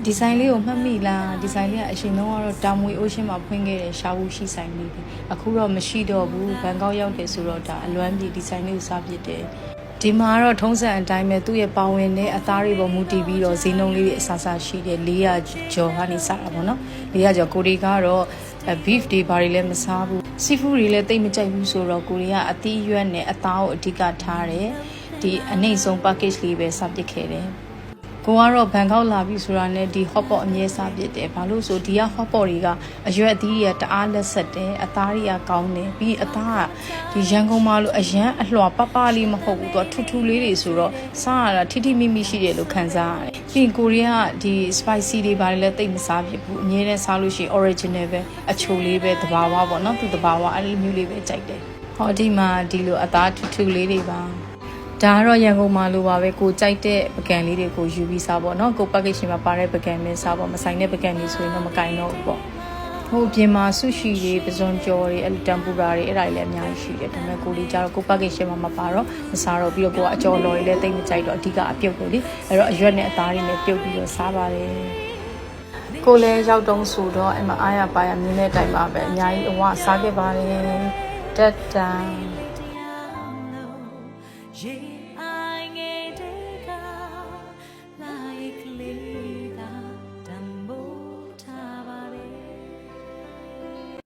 ဒီဇိုင်းလေးကိုမှတ်မိလားဒီဇိုင်းလေးကအရှင်တော့တာမွေအိုးရှင်းမှာဖွင့်ခဲ့တဲ့ရှာဝူရှိဆိုင်လေးပဲအခုတော့မရှိတော့ဘူးဘန်ကောက်ရောက်တယ်ဆိုတော့ဒါအလွမ်းပြေဒီဇိုင်းလေးကိုစားပြစ်တယ်ဒီမှာတော့ထုံးစံအတိုင်းပဲသူ့ရဲ့ပါဝင်တဲ့အသားတွေပေါ်မူတည်ပြီးတော့ဈေးနှုန်းလေးတွေအဆဆရှိတယ်400ကျော်ကနေစတာပေါ့နော်400ကျော်ကိုရီကတော့ beef တွေဘာတွေလည်းမစားဘူး seafood တွေလည်းတိတ်မကြိုက်ဘူးဆိုတော့ကိုရီကအသီးရွက်နဲ့အသားကိုအဓိကထားတယ်ဒီအနှိမ့်ဆုံး package လေးပဲစားပစ်ခဲ့တယ်ကိုကတော့ဘန်ကောက်လာပြီဆိုတာနဲ့ဒီ hot pot အမြဲစားပစ်တယ်ဘာလို့ဆိုဒီက hot pot တွေကအရွက်အသီးတွေကတအားလက်ဆက်တယ်အသားတွေကကောင်းတယ်ပြီးအသားကဒီရန်ကုန်မှာလို့အရန်အလွှာပပလေးမဟုတ်ဘူးသူကထူထူလေးတွေဆိုတော့စားရတာထိထိမိမိရှိတယ်လို့ခံစားရတယ်ပြီးကိုရီးယားဒီ spicy တွေဘာတွေလည်းတိတ်မစားဖြစ်ဘူးအမြဲတမ်းစားလို့ရှိရင် original ပဲအချိုလေးပဲတဘာဝပေါ့နော်သူတဘာဝအဲ့လိုမျိုးလေးပဲကြိုက်တယ်ဟောဒီမှာဒီလိုအသားထူထူလေးတွေပါဒါကတော့ရန်ကုန်မှာလိုပါပဲကိုကြိုက်တဲ့ပကံလေးတွေကိုယူပြီးစားပေါ့နော်ကို package မှာပါတဲ့ပကံမျိုးစားပေါ့မဆိုင်တဲ့ပကံမျိုးဆိုရင်တော့မကင်တော့ဘူးပေါ့ဟိုပြင်မှာဆူရှီတွေပဇွန်ကြော်တွေအဲ့တမ်ပူရာတွေအဲ့ဒါတွေလည်းအများကြီးရှိတယ်ဒါပေမဲ့ကိုလေးကြတော့ကို package မှာမပါတော့မစားတော့ပြီးတော့ကိုကအကြော်လော်တွေလည်းတိတ်မကြိုက်တော့အဓိကအပြုတ်ကိုလေအဲ့တော့အရွက်နဲ့အသားတွေနဲ့ပြုတ်ပြီးတော့စားပါတယ်ကိုလည်းရောက်တုံးဆိုတော့အဲ့မှာအားရပါရမြင်းတဲ့အတိုင်းပါပဲအများကြီးအဝစားခဲ့ပါတယ်တက်တန် Yeah, I get it out like